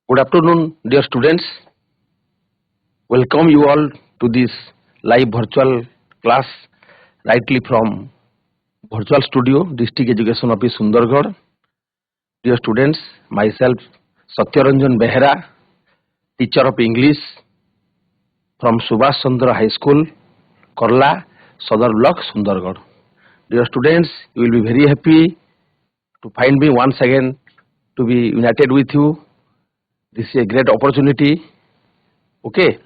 Good afternoon, dear students. Welcome you all to this live virtual class rightly from Virtual Studio, District Education Office, Sundargarh. Dear students, myself Satyaranjan Behera, teacher of English from Subhash Chandra High School, Korla, Sadar Block, Sundargarh. Dear students, you will be very happy to find me once again to be united with you. This is a great opportunity. Okay.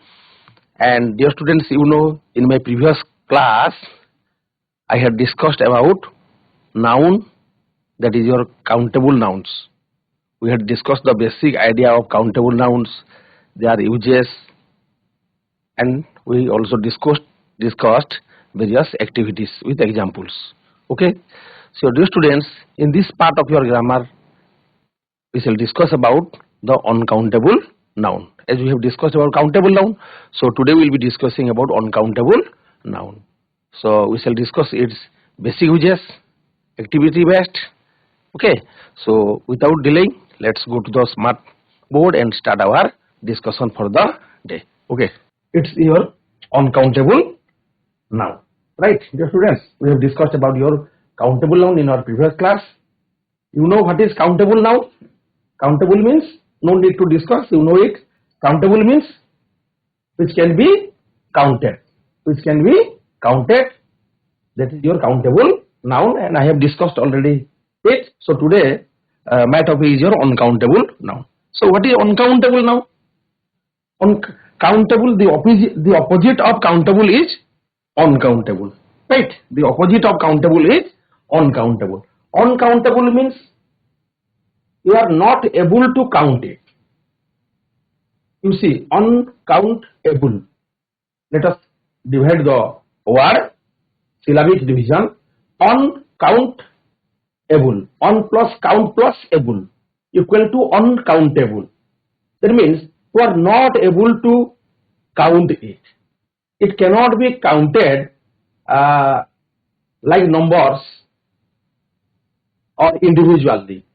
And dear students, you know, in my previous class, I had discussed about noun, that is your countable nouns. We had discussed the basic idea of countable nouns, their uses, and we also discussed various activities with examples. Okay. So dear students, in this part of your grammar, we shall discuss about the uncountable noun. As we have discussed about countable noun, so today we will be discussing about uncountable noun. So we shall discuss its basic uses, activity based. Okay, so without delaying, let's go to the smart board and start our discussion for the day. Okay, it's your uncountable noun, right? Dear students, we have discussed about your countable noun in our previous class. You know what is countable noun? Countable means, no need to discuss, you know it. Countable means which can be counted. Which can be counted. That is your countable noun, and I have discussed already it. So today my topic is your uncountable noun. So what is uncountable noun? Uncountable, the opposite of countable is uncountable. Right? The opposite of countable is uncountable. Uncountable means you are not able to count it. You see, uncountable. Let us divide the word, syllabic division. Uncountable. Un plus count plus able equal to uncountable. That means you are not able to count it. It cannot be counted like numbers or individually.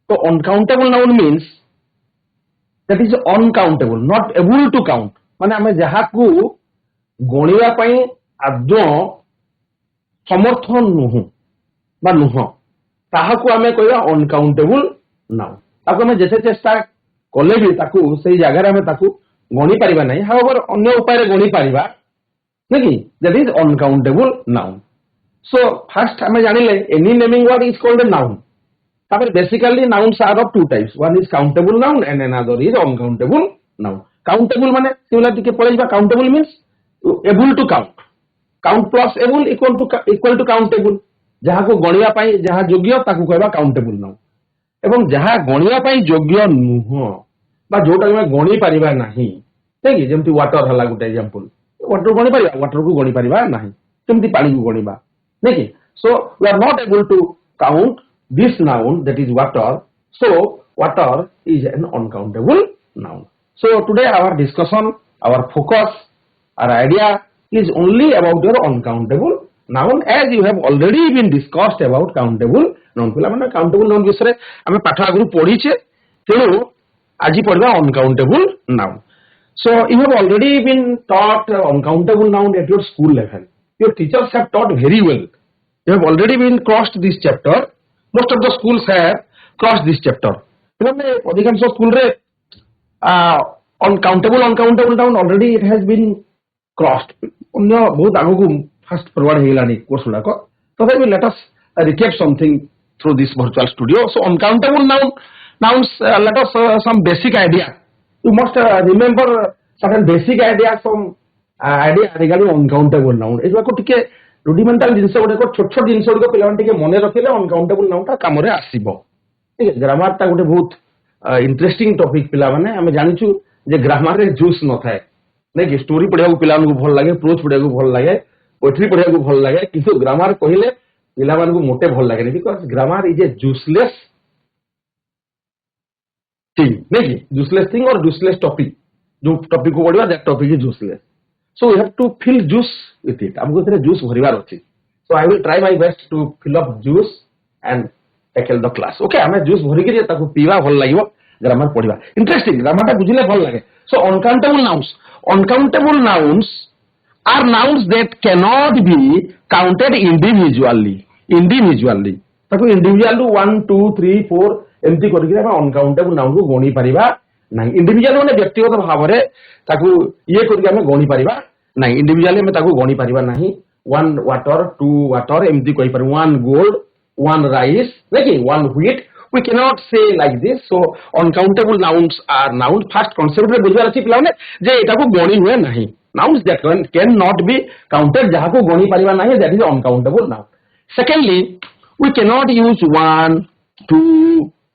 So uncountable noun means that is uncountable, not able to count. माने आमे जहा को गणिया पई आदो समर्थ नुह बा नुह ताहा को आमे कहया अनकाउंटेबल नाउन. ताको आमे जेते चेष्टा कले भी ताको सेही जगह रे आमे ताको गणि परिबा नै. हाउएवर अन्य उपाय रे गणि परिबा नेकी. That is uncountable noun. So first आमे जानिले any naming word is called a noun. Basically nouns are of two types. One is countable noun and another is uncountable noun. Countable माने similar to पढ़ेगा. Countable means able to count. Count plus able equal to countable. जहाँ को गणिया पाई जहाँ योग्य ताकू कहबा countable noun. एवं जहाँ गणिया पाई योग्य नुह बा जोटा में गणि परिबा नाही. ठीक है, जेमति वाटर हला गुटे एग्जांपल. वाटर गणि परिबा, वाटर को गणि परिबा नाही. केमति पानी को गणिबा नेकी. So we are not able to count this noun, that is water. So water is an uncountable noun. So today our discussion, our focus, our idea is only about your uncountable noun, as you have already been discussed about countable noun. पिला माने countable noun विषय आमे पाठ आगु पढिछे. तेणु आजि पढिबा uncountable noun. So you have already been taught uncountable noun at your school level. Your teachers have taught very well. You have already been crossed this chapter. Most of the schools have crossed this chapter. अधिकांश school रे uncountable noun already it has been crossed. अन्य बहुत आगु को fast forward हेलानी course गुडा को. So let us recap something through this virtual studio. So uncountable nouns, let us some basic idea. You must remember certain basic ideas from idea regarding uncountable noun. इसको टिके रुडिमेंटाल जिनस गोटे को छोट छोट जिनस को पिला टिके मने रखिले अनकाउंटेबल नाउन ता काम रे आसीबो. ठीक है, ग्रामर ता गोटे बहुत इंटरेस्टिंग टॉपिक पिला माने हम जानिछु जे ग्रामर रे जूस न थाए नै कि स्टोरी पढिया को पिला को भल लागे, प्रोज पढिया को भल लागे, पोएट्री पढिया को भल लागे, किंतु ग्रामर कहिले पिला मान को मोटे भल लागे नै. Because grammar is a juiceless thing नै कि जूसलेस थिंग और जूसलेस टॉपिक. जो टॉपिक को पढिया that topic is juiceless. So we have to fill juice with it. हमको तेरे juice भरिबार अछि. So I will try my best to fill up juice and tackle the class. Okay, हमें juice भरि के ताको पीवा भल लागिवो. ग्रामर पढ़िबा इंटरेस्टिंग ग्रामर टा बुझिले भल लागे so uncountable nouns are nouns that cannot be counted individually ताको इंडिविजुअली 1 2 3 4 एमती करके हम अनकाउंटेबल नाउन को गणी परिबा नहीं इंडिविजुअल माने व्यक्तिगत भाव रे ताको ये करके हम गणी परिबा नहीं इंडिविजुअली में ताको गणी परिबा नहीं 1 वाटर 2 वाटर एमती कहि पर 1 गोल्ड 1 राइस देखि 1 wheat we cannot say like this so uncountable nouns are noun first concept रे बुझार अछि पिलाने जे एटा को गणी हुए नहीं nouns that can not be counted जहा को गणी परिबा नहीं that is uncountable noun secondly we cannot use 1 2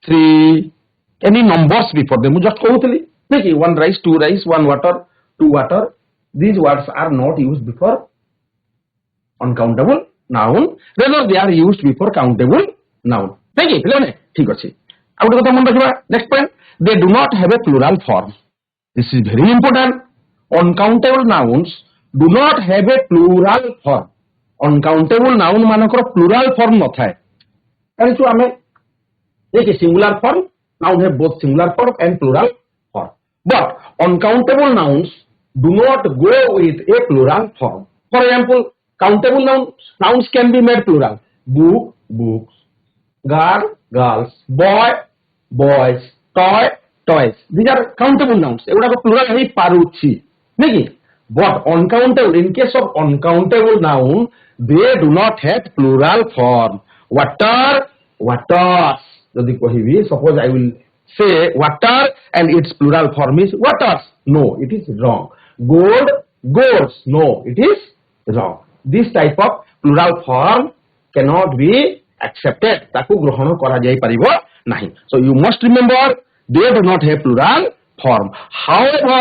3 any numbers before them just कहउतली देखि 1 rice 2 rice 1 water 2 water these words are not used before uncountable noun rather they are used before countable noun देखि पिलाने ठीक अछि आ गोटे कथा मन रखिबा next point they do not have a plural form this is very important uncountable nouns do not have a plural form uncountable noun मानकर plural form न थाए जानिछु आमे देखि singular form noun have both singular form and plural form but uncountable nouns do not go with a plural form for example countable nouns can be made plural book books girl girls boy boys toy toys these are countable nouns एगुडा को plural है पारुछि नेकी but uncountable in case of uncountable noun they do not have plural form water waters जदि कहिबी suppose I will say water and its plural form is waters no it is wrong gold golds no it is wrong this type of plural form cannot be accepted ताकू ग्रहण करा जाय परिबो नहीं so you must remember they do not have plural form however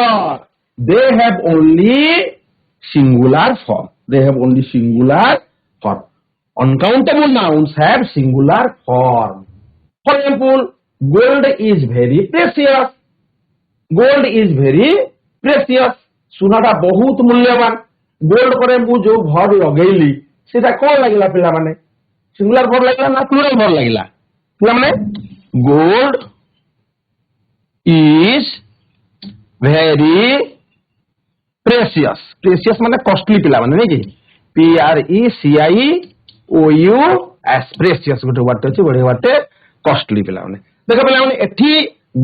they have only singular form they have only singular form uncountable nouns have singular form for example gold is very precious सुनाटा बहुत मूल्यवान gold करे मु जो भर लगेली सेटा कोन लागिला पिला माने सिंगुलर फॉर्म लगिला ना प्लूरल फॉर्म लगिला पिला माने गोल्ड इज वेरी प्रेशियस माने कॉस्टली पिला माने नै कि PRECIOUS प्रेशियस गोटे वर्ड अछि बढे वर्ड कॉस्टली पिला माने देखो पिला माने एठी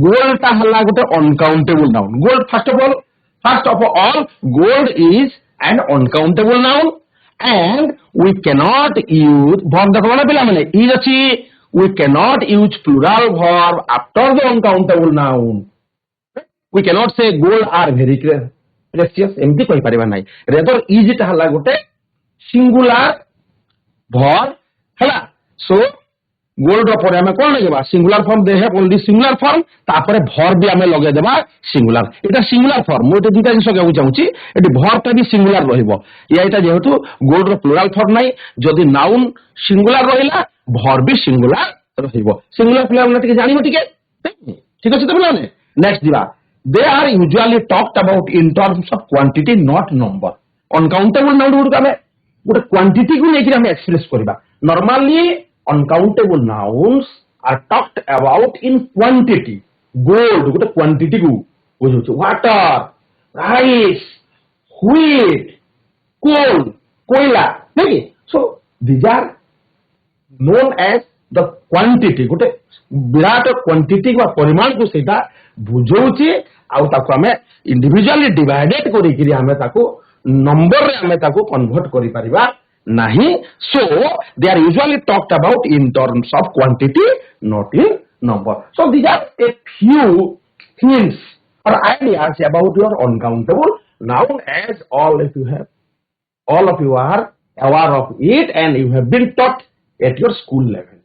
गोल्ड ता हला गोटे uncountable noun gold first of all gold is an uncountable noun and we cannot use verb देखो ना पिला माने is अछि we cannot use plural verb after the uncountable noun we cannot say gold are very precious एमती कहि परिबा नै rather is ता हला गोटे singular verb हला so गोल्ड पर हमें कोन लगेबा singular form they have only singular form तापर वर्ब भी हमें लगे देबा सिंगुलर एटा सिंगुलर फॉर्म मोटे दुटा जिंस कहू चाहूची एटी वर्ब ता भी सिंगुलर रहइबो या एटा जेहेतु गोल्ड रो प्लुरल फॉर्म नै जदी नाउन सिंगुलर रहिला वर्ब भी सिंगुलर रहिबो सिंगुलर प्लुरल नति के जानिबो ठीक अछि त बोलाने नेक्स्ट दिबा they are usually talked about in terms of quantity not number uncountable noun good हमें गोटे क्वांटिटी को लेके हमें एक्सप्रेस करबा normally uncountable nouns are talked about in quantity gold gote quantity ku buझु water rice wheat coal koila nahi so these are known as the quantity gote birat quantity ba pariman ku seita बुझौछि आउ ताको हमें individually divided करि कि हमें ताको number रे हमें ताको कन्वर्ट करि परिबा nahi so they are usually talked about in terms of quantity not in number so these are a few hints or ideas about your uncountable noun as all of you are aware of it and you have been taught at your school level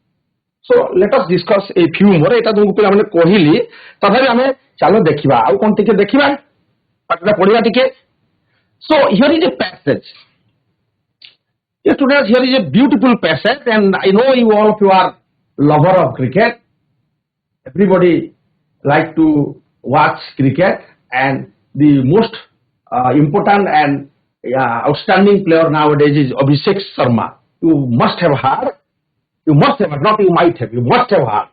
so let us discuss a few more eta तुमको पिला माने कहिली तथापि हमें चलो देखिबा आ कोन टिके देखिबा पाठटा पढिबा टिके so here is a passage. Yes, students, here is a beautiful passage, and I know you all of you are lover of cricket. Everybody like to watch cricket, and the most important and outstanding player nowadays is Abhishek Sharma. You must have heard. You must have heard. Not you might have. You must have heard.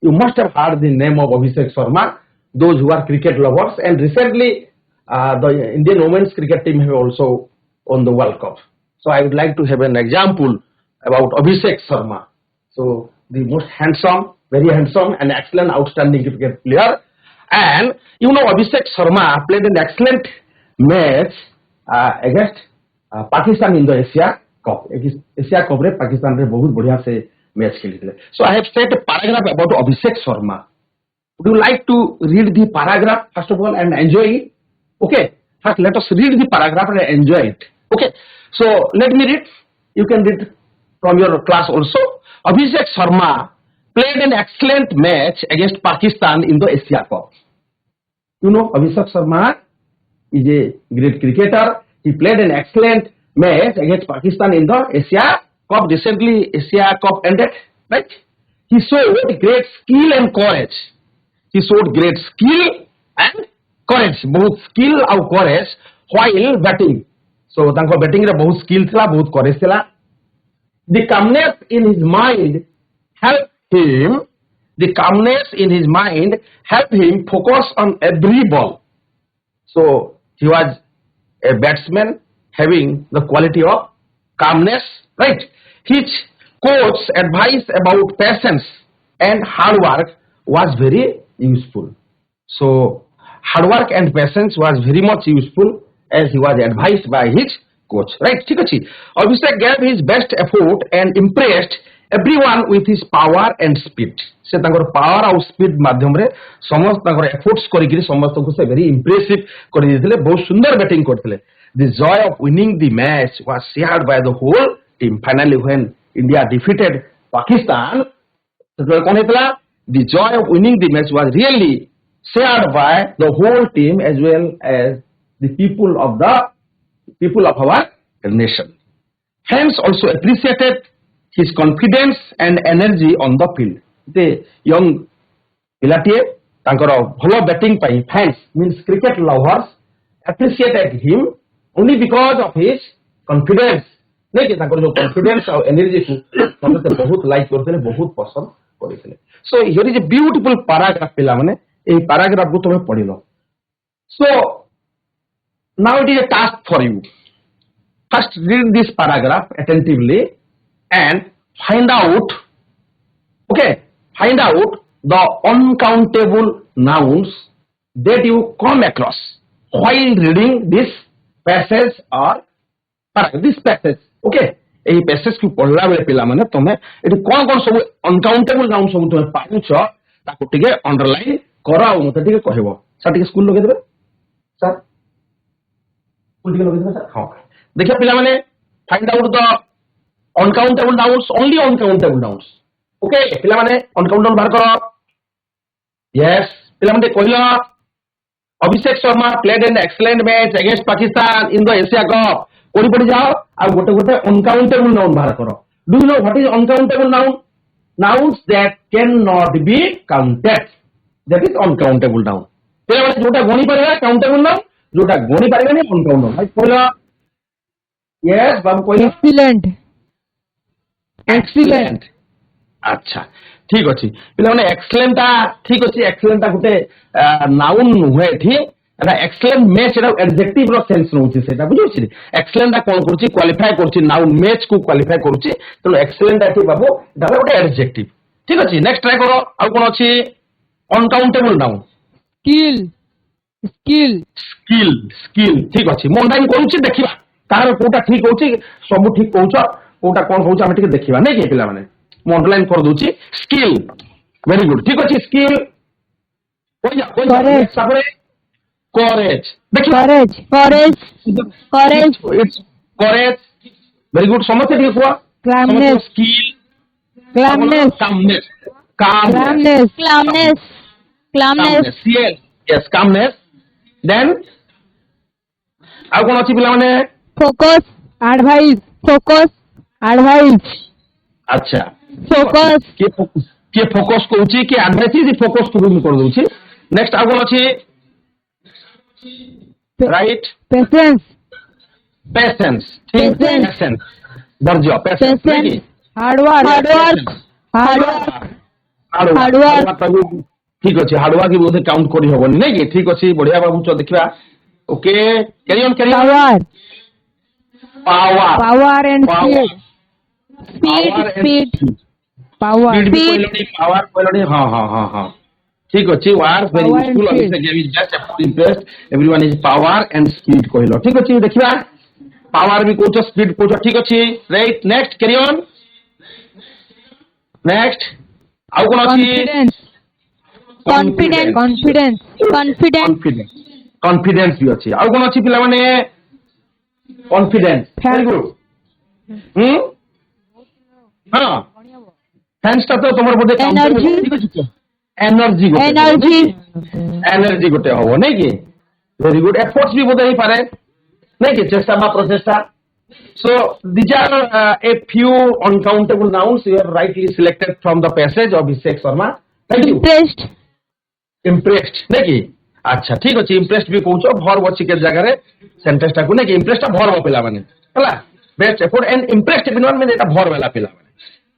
You must have heard the name of Abhishek Sharma, those who are cricket lovers. And recently, the Indian women's cricket team have also won the World Cup. So I would like to have an example about Abhishek Sharma. So the most handsome, very handsome and excellent, outstanding cricket player. And you know, Abhishek Sharma played an excellent match against Pakistan in the Asia Cup. Asia Cup re Pakistan re बहुत बढ़िया से match खेली थी. So I have said a paragraph about Abhishek Sharma. Would you like to read the paragraph first of all and enjoy it? Okay. First, let us read the paragraph and enjoy it. Okay. So let me read. You can read from your class also. Abhishek Sharma played an excellent match against Pakistan in the Asia Cup. You know, Abhishek Sharma is a great cricketer. He played an excellent match against Pakistan in the Asia Cup. Recently, Asia Cup ended, right? He showed great skill and courage. He showed great skill and courage, both skill and courage while batting. So, तांको batting रे बहुत skill थिला, बहुत courage थिला. The calmness in his mind helped him. The calmness in his mind helped him focus on every ball. So he was a batsman having the quality of calmness, right? His coach's advice about patience and hard work was very useful. So hard work and patience was very much useful as he was advised by his coach, right? ठीक अच्छी. Abhishek gave his best effort and impressed everyone with his power and speed. से तांकर power और speed माध्यम रे समस्त तांकर efforts करी किरी समस्त को से very impressive करी दिले, बहुत सुंदर batting करथिले. The joy of winning the match was shared by the whole team. Finally, when India defeated Pakistan, तो कौन हेतला? The joy of winning the match was really shared by the whole team as well as the people of our nation. Fans also appreciated his confidence and energy on the field. The young Pilatier, tankara bhalo batting pai fans means cricket lovers appreciated him only because of his confidence. नहीं कि तांकर जो confidence और energy को समझते बहुत like करते हैं, बहुत पसंद करते हैं. So here is a beautiful paragraph पिला मने ये paragraph को तुम्हें पढ़ी लो. So now it is a task for you. First read this paragraph attentively and find out the uncountable nouns that you come across while reading this passage or this passage. Okay, এই passage को पढ़ला बेले पिला माने तमे eighty कोन कोन सब uncountable nouns सब तमे पाउछ ताको टिके अंडरलाइन कराओ मते टिके कहबो. सर टिके स्कूल लगे देबे सर स्कूल टिके लगे देबे सर. हां देखिए पिला माने find out the uncountable nouns, only uncountable nouns. Okay, पिला माने uncountable बाहर करो. Yes, पिला माने कहला Abhishek Sharma played an excellent match against Pakistan in the Asia Cup. कोड़ी पड़ी जाओ और गोटे गोटे uncountable noun बाहर करो. Do you know what is uncountable noun? Nouns that cannot be counted. That is uncountable noun. पिला माने जोटा गणी पारेगा countable noun, जोटा गणी पारेगा नहीं uncountable. भाई कहला Yes, बाबू कहला excellent. अच्छा ठीक अच्छी पिला माने excellent ता ठीक अच्छी excellent ता गुटे noun हुए ठीक एटा excellent match एटा adjective रो sense नउची सेटा बुझुछि. excellent ता कोन करछि qualify करछि noun match को qualify करछि तो excellent ता ठीक बाबू एटा गुटे adjective. ठीक अच्छी नेक्स्ट ट्राई करो. आ कोन अछि uncountable noun skill ठीक अच्छी मोन करछि देखिबा तार कोटा ठीक होछि सब ठीक कहउछ कोटा कोन कहउछ हम ठीक देखिबा नै के पिला माने मो अंडरलाइन कर दोछि स्किल. वेरी गुड ठीक अछि स्किल. courage देखिबा courage वेरी गुड समझते ठीक हुआ. Skill calmness yes calmness. then आ कोन अछि पिला माने focus advice अच्छा focus के फोकस कहउछि के एडवाइस इज फोकस को भी कर दोछि. नेक्स्ट आ कोन अछि राइट patience धैर्य patience hard work हार्डवर्क ठीक अच्छे हार्डवर्क बोधे काउंट कर हबनी नहीं कि ठीक अच्छे बढ़िया बाबू देखा okay carry on power power power and Power. Speed speed power speed power कहलनी हाँ हाँ हाँ हाँ ठीक अच्छे वार्स very Power and useful speed. Abhishek is just impressed everyone is power and speed कहलो ठीक अच्छे देखिबा पावर भी कहछ स्पीड कहछ ठीक अच्छे right next carry on next आउ कोन अछि confidence confidence confidence confidence confidence भी अच्छी आउ कोन अच्छी पिला माने कॉन्फिडेंस वेरी गुड हां थैंक्स तो तुमर बोधे Energy. एनर्जी एनर्जी एनर्जी गोटे हबो नै कि वेरी गुड एफर्ट्स भी बोधे ही पारे नै कि चेष्टा बा प्रचेष्टा so these are a few uncountable nouns you have rightly selected from the passage of Abhishek Sharma thank you interest impressed नै कि अच्छा ठीक अछि impressed भी कहउछो verb अछि के जगह रे सेंटेंस टा को नै कि impressed टा verb पिला माने हला best effort and impressed everyone mean eta verb वाला पिला माने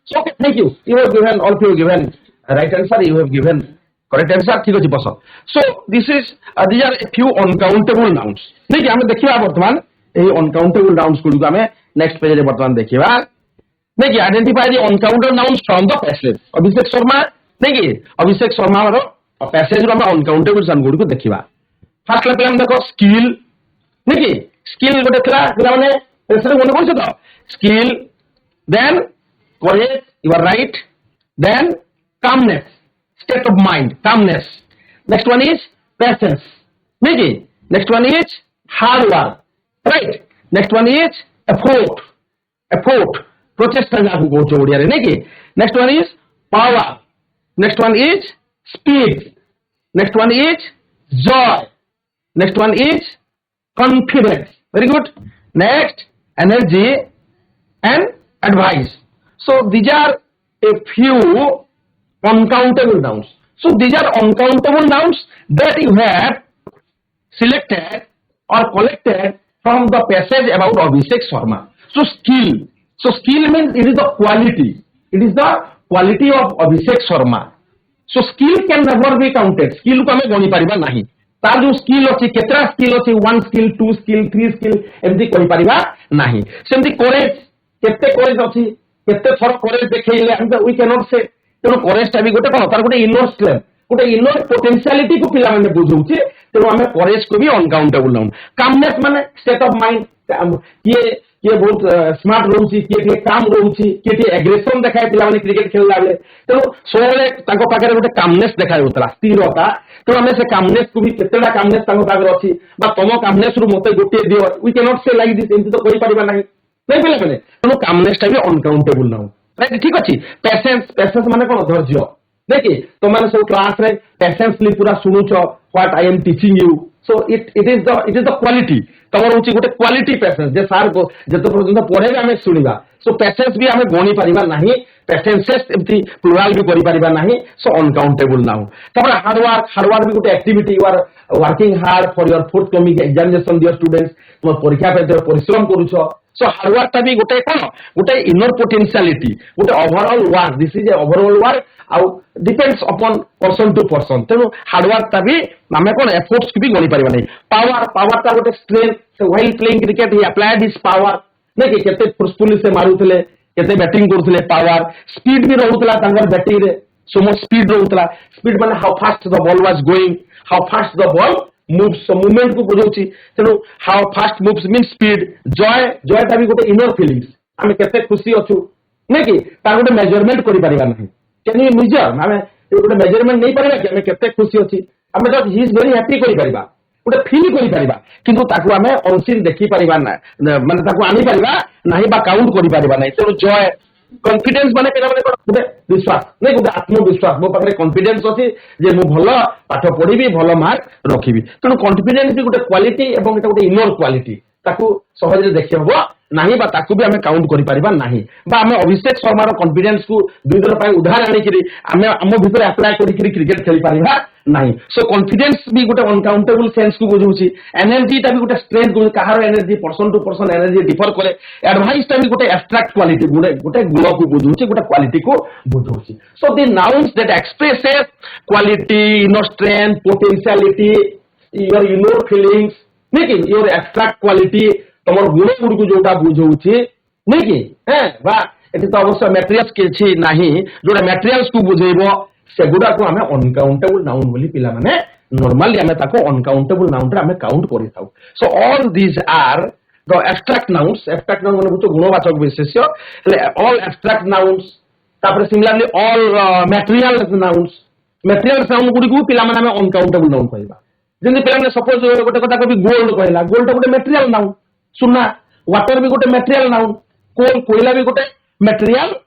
so okay thank you have given all of you given right answer you have given correct answer ठीक अछि बस so this is these are a few uncountable nouns नै कि हम देखिबा वर्तमान एही uncountable nouns को हमें नेक्स्ट पेज रे वर्तमान देखिबा नै कि identify the uncountable nouns from the passage Abhishek Sharma नै कि अभिषेक शर्मा रो पैसेज रो हम अनकाउंटेबल साउंड गुड को देखिबा फर्स्ट ले हम देखो स्किल नै कि स्किल गोटे थला पिला माने पैसेज कोन कोन तो skill then courage you are right then calmness state of mind calmness next one is patience नै कि next one is hard work right next one is effort प्रचेष्टा Jakhu कहछ Odia रे नै कि next one is power next one is speed next one is joy next one is confidence very good next energy and advice so these are a few uncountable nouns so these are uncountable nouns that you have selected or collected from the passage about Abhishek Sharma so skill means it is the quality of Abhishek Sharma so skill can never be counted skill को हमें गणी परिबा नहीं तार जो skill अछि केतरा skill अछि 1 skill 2 skill 3 skill एमती कहि परिबा नहीं सेमती करेज केते करेज अछि केते थर करेज देखैले हम वी कैन नॉट से तेणु करेजटा भी गोटे कौन तार गोटे इनर स्ट्रेंथ गोटे इनर पोटेंशियलिटी को पिला माने बुझौछि तेणु आमे करेज को भी अनकाउंटेबल नाउन कामनेस माने स्टेट ऑफ माइंड किए बहुत स्मार्ट रहउछि किए काम रहउछि किए एग्रेशन देखाय पिला माने क्रिकेट खेलला बेले तेणु सोले ताको पाखरे गोटे कामनेस देखाय होतला स्थिरता तेणु आमे से कामनेस को भी केतेडा कामनेस ताको पाखरे अछि बा तमो कामनेस रु मते गोटे दियो वी कैन नॉट से लाइक दिस एंती तो कहि परिबा नहीं नहीं पिला माने तेणु कामनेसटा भी अनकाउंटेबल नाउन राइट ठीक अछि पेशेंस माने कोन धैर्य देखि तो माने सब क्लास रे पेशेंसली पूरा सुनुछ what I am teaching you so it is the quality तमर होची गोटे क्वालिटी पेशेंस जे सार को जतो पर्यंत पढेबे हमें सुनिबा सो पेशेंस भी हमें गणी परिबा नाही पेशेंसेस एमती प्लुराल भी करि परिबा नाही सो अनकाउंटेबल नाउ तपर हार्ड वर्क भी गोटे activity you are working hard for your forthcoming examination dear students तुम परीक्षा पे परिश्रम करूछ सो हार्ड वर्क ता भी गोटे कोन गोटे इनर पोटेंशियलिटी गोटे overall work this is a overall work आउ depends upon person to person तेणु हार्ड वर्क ता भी आमे कोन एफर्ट्स भी गणी परिबा नहीं पावर ता गोटे strength so while playing cricket he applied his power नै कि केते फोर्सफुली से मारुथले केते बैटिंग करूथले पावर स्पीड भी रहउतला तांगर बैटिंग रे सो मच स्पीड रहउतला स्पीड माने how fast the ball was going how fast the ball moves movement को बुझौछि तेणु how fast moves mean speed Joy ता भी गोटे इनर फीलिंग्स आमे केते खुशी अछु नै कि ता गोटे मेजरमेंट करि परिबा नहीं कैन यू मेजर आमे गोटे मेजरमेंट नहीं परिबा कि आमे केते खुशी अछि आमे just he is very happy करि परिबा गोटे फील करि परिबा किंतु ताकू आमे अनसीन देखि परिबा ना माने ताकू आनी परिबा नाही बा काउंट करि परिबा नहीं तेणु जॉय कॉन्फिडेंस माने पिला माने गोटे विश्वास नहीं गोटे आत्मविश्वास मो पाखरे कॉन्फिडेंस अछि जे मु भलो पाठ पढिबी भलो मार्क रखिबी तेणु कॉन्फिडेंस भी गोटे क्वालिटी एवं एटा गोटे इनर क्वालिटी ताकू सहज रे देखि हबो नाही बा ताकू भी हमें काउंट करि परिबा नाही बा हमें अभिषेक शर्मा रो कॉन्फिडेंस को दुई दिन पय उधार आनी करी हमें हम भीतर अप्लाई करी क्रिकेट खेली परिबा नहीं सो कॉन्फिडेंस भी गोटे अनकाउंटेबल सेंस को बुझाऊँ एनर्जी टा भी गोटे स्ट्रेंथ को कहार energy person to person energy differ करे एडवाइस टा भी गोटे एब्स्ट्रैक्ट क्वालिटी गोटे गुण को बुझाऊँ गोटे क्वालिटी को बुझाऊँ so the nouns that expresses quality inner strength potentiality your inner feelings नहीं कि योर एब्स्ट्रैक्ट क्वालिटी तुम गुण गुड़ को जोटा बुझाऊँ नहीं कि बा एटी तो अवश्य मटेरियल्स किछि नाही जोटा मटेरियल्स को बुझेबो सेगुडा को हमें अनकाउंटेबल नाउन बोली पिला माने नॉर्मली हमें ताको अनकाउंटेबल नाउन रे हमें काउंट करि थाउ so all these are the abstract nouns माने बुझो गुणवाचक विशेष्य ऑल एब्स्ट्रैक्ट नाउन्स तापर सिमिलरली ऑल मटेरियल नाउन गुडी को पिला माने हमें अनकाउंटेबल नाउन कहबा जेंति पिला माने सपोज गोटे कथा कभी गोल्ड कहला गोल्ड गोटे मटेरियल नाउन सुना वाटर भी गोटे मटेरियल नाउन कोल कोयला भी गोटे मटेरियल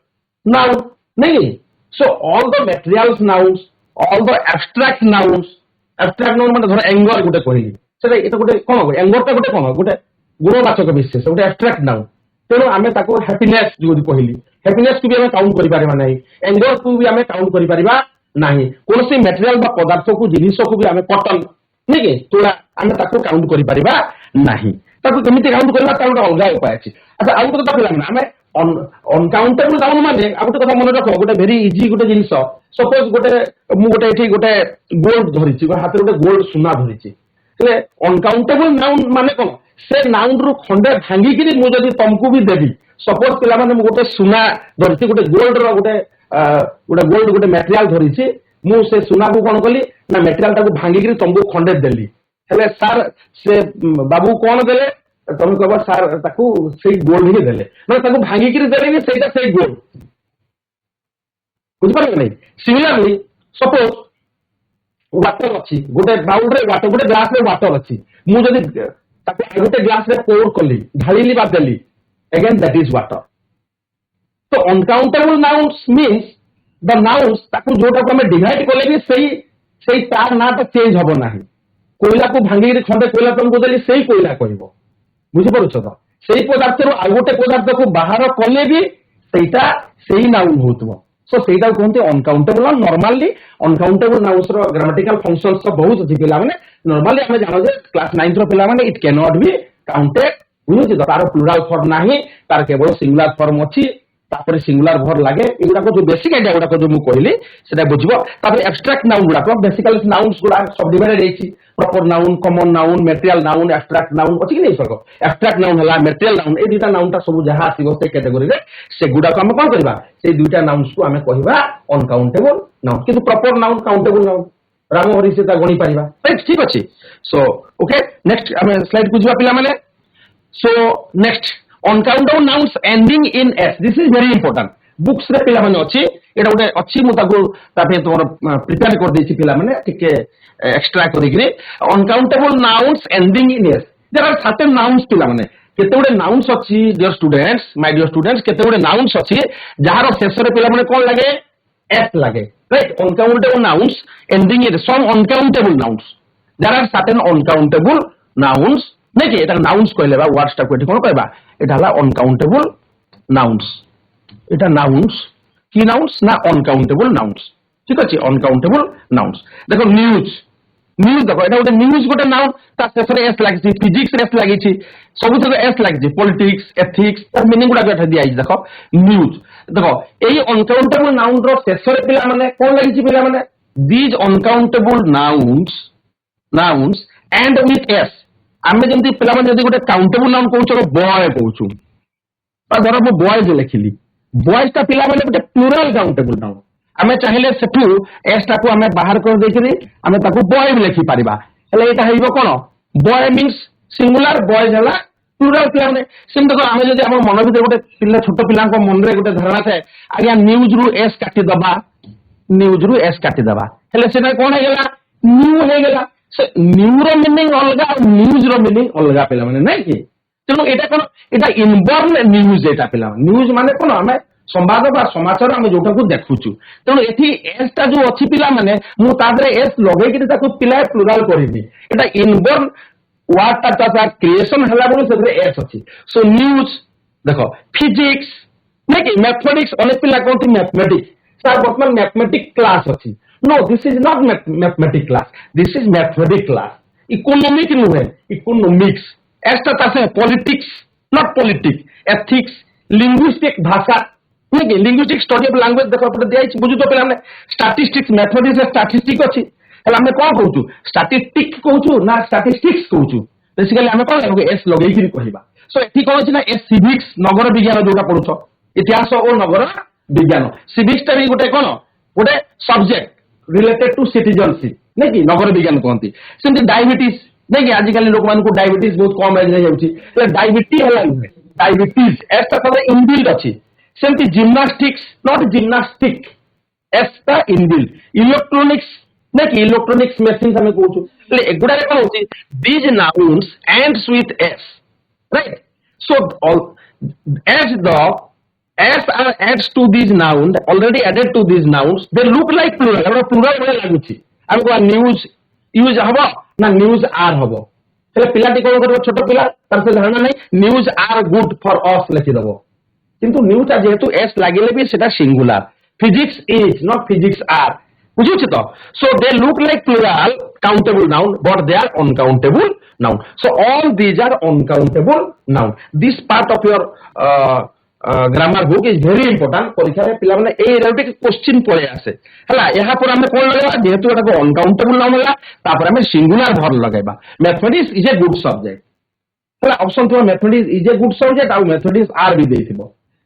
नाउन नहीं so all the materials nouns all the abstract nouns माने धर एंगर गोटे कहली सेटा एटा गोटे कोन एंगर ता गोटे कोन गोटे गुणवाचक विशेष गोटे abstract noun तेणु आमे ताको हैप्पीनेस जो कहली हैप्पीनेस को भी हमें काउंट करि पारिबा नाही एंगर को भी हमें काउंट करि पारिबा नाही कोनसी मटेरियल बा पदार्थ को जिनिस को भी हमें कॉटन नहीं के तोला हमें ताको काउंट करि पारिबा नाही ताको केमिति काउंट करबा ता गोटे अलगा उपाय अछि अच्छा आउ तो पिला माने हमें अनकाउंटेबल नाउन माने आ गोटे कथा मन रख गोटे वेरी इजी गोटे जिनिस सपोज गोटे मु गोटे एठी गोटे गोल्ड धरिछि हाथ गोटे गोल्ड सुना धरिछि तले अनकाउंटेबल नाउन माने कोन से नाउन रु खंडे भांगी किरी मु जदी तुमको भी देबी सपोज पिला माने मु गोटे सुना धरिछि गोटे गोल्ड रो गोटे गोल्ड गोटे मटेरियल धरिछि मु से सुना को कोन कली ना मटेरियल ताको भांगी किरी तुमको खंडे देली हेले सर से बाबू कोन देले तुम कह सार ताकू से गोल्ड ही देले मैं ताकू भांगी किरी देले सेटा से गोल्ड बुझ पारे नहीं सिमिलरली सपोज वाटर अछि गोटे बाउल रे वाटर गोटे ग्लास रे वाटर अछि मु जदी ताकू गोटे ग्लास रे पोर कली ढालीली बा देली अगेन दैट इज वाटर तो uncountable nouns means the nouns ताकू जोटा को हमें डिवाइड करले भी सही तार ना तो चेंज हबो नाही कोयला को भांगी रे खंडे कोयला तुमको देली सही कोयला कहबो बुझी पारुछ तो सही पदार्थ रो आ गोटे पदार्थ को बाहर कले भी सेटा सही नाउन होतबो सो सेटा कहते अनकाउंटेबल नॉर्मली अनकाउंटेबल नाउन्स रो ग्रामेटिकल फंक्शंस तो बहुत अछि पिला माने नॉर्मली हमें जानो जे क्लास 9 रो पिला माने it can not be counted बुझी तो तार प्लुरल फॉर्म नाही तार केवल सिंगुलर फॉर्म अछि तापर सिंगुलर भर लागे एगुडा को जो बेसिक आइडिया गुडा को जो मु कहली सेटा बुझबो तापर एब्स्ट्रैक्ट नाउन गुडा को बेसिकली नाउन्स गुडा सब डिवाइडेड हेछि proper noun common noun material noun abstract noun अछि कि नै सको एब्स्ट्रैक्ट नाउन हला मटेरियल नाउन ए दुटा नाउन ता सब जहा आसीबो से कैटेगरी रे से गुडा को हम कोन करबा से दुटा नाउन्स को हमें कहबा अनकाउंटेबल नाउन किंतु proper noun countable noun Ram Hari से ता गणी परिबा राइट ठीक अछि सो ओके नेक्स्ट हमें स्लाइड को जिबा पिला माने so next uncountable nouns ending in S this is very important books रे पिला माने अछि एटा गोटे अछि मु ताको तापे तोर प्रिपेयर कर देछि पिला माने ठीक एक्स्ट्रा करिकरी uncountable nouns ending in s there are certain nouns पिला माने केते गोटे नाउन्स अछि dear students my dear students केते गोटे नाउन्स अछि जहार शेष रे पिला माने कोन लागे एस लागे right uncountable nouns ending in some uncountable nouns there are certain uncountable nouns नहीं कि एटा नाउन्स कहले बा वर्ड्स टा कोठी कोन कहबा एटा हला अनकाउंटेबल नाउन्स एटा नाउन्स की नाउन्स ना अनकाउंटेबल नाउन्स ठीक अछि अनकाउंटेबल नाउन्स देखो न्यूज देखो एटा गोटे न्यूज गोटे नाउन ता शेषरे एस लागिछि फिजिक्स रे एस लागिछि सब जगह एस लागिछि पॉलिटिक्स एथिक्स तार मीनिंग गुडा एटा दिया आइछि देखो न्यूज देखो एई अनकाउंटेबल नाउन रो शेषरे पिला माने कोन लागिछि पिला माने these uncountable nouns and with S आमे जेमति पिला माने जदी गोटे काउंटेबल नाउन कहउछो बॉय कहउछु पर धर मु बॉयज लेखिली बॉयज ता पिला माने गोटे प्लुरल काउंटेबल नाउन आमे चाहिले सेठू एस टा को आमे बाहर कर देकरी आमे ताको बॉय लेखि पारिबा हेले एटा हेइबो कोन बॉय मींस सिंगुलर बॉयज हला प्लुरल पिला माने सेम देखो आमे जदी हमर मन भीतर गोटे पिल्ला छोट पिल्ला को मन रे गोटे धारणा थाए आज्ञा न्यूज रु एस काटी दबा हेले सेटा कोन हे गेला न्यू हे गेला से न्यू रो मीनिंग अलगा न्यूज रो मीनिंग अलगा पिला माने नै कि तेनु एटा कोन एटा इनबॉर्न न्यूज एटा पिला न्यूज माने कोन आमे संवाद बा समाचार आमे जोटा को देखुछु तेनु एथि एस ता जो अछि पिला माने मु तादरे एस लगे कि ताको पिला प्लुरल करिबी एटा इनबॉर्न वर्ड ता क्रिएशन हला बोले सेरे एस अछि सो न्यूज देखो फिजिक्स नै कि मैथमेटिक्स अनेक पिला कोन मैथमेटिक्स सर वर्तमान मैथमेटिक्स क्लास अछि No, this is not mathematics class. This is mathematics class. Economic नुहे, economics. ऐसा तासे politics, not politics, ethics, linguistic भाषा, नहीं कि linguistic study of language देखो अपने दिया इस बुझु तो पहले हमने statistics, mathematics से statistics अच्छी, हेला हमने कौन कहूँ चु, statistics कहूँ चु ना statistics कहूँ चु, basically हमने कौन लगे S लगे ही नहीं कहिबा, so एथी कौन ची ना S civics नगर विज्ञान जोड़ा पढ़ुछ, इतिहास और नगर विज्ञान, civics टा भी गोटे subject related to citizenship, नहीं कि नगर विज्ञान कहती, सेमती डायबिटीज नहीं कि आजिकल लोक मान को डायबिटीज बहुत कम एज रे जाउची, डायबिटीज हला नुहे, डायबिटीज एटा तबे इनबिल्ड अछि, सेमती gymnastics not gymnastic Etah inbuilt, electronics नहीं कि इलेक्ट्रॉनिक्स मशीन हमें कहू छु, एगुडा रे कोन होची, these nouns ends with s, right? So all as are adds to these nouns, already added to these nouns, they look like plural, हमरा plural बड़े लागुची, हमको news यूज हबो ना न्यूज आर हबो, हेले पिलाटी कोन करबो, छोट पिला तार से धारणा नै, news are good for us लिखि दबो, किंतु न्यूज ता जेहेतु एस लागिले भी सेटा singular, physics is not physics are, बुझु छी तो, so they look like plural countable noun but they are uncountable noun, so all these are uncountable noun, this part of your grammar book is very important, परीक्षा रे पिला माने ए retic question पळे आसे, हला यहा पर हमें कोन लगेबा, जेहेतु एटा को अनकाउंटेबल नाउन होला, तापर हमें सिंगुलर भर लगाइबा, mathematics is a good subject, हला ऑप्शन तो mathematics is a good subject आ मैथमेटिक्स आर भी देथिबो,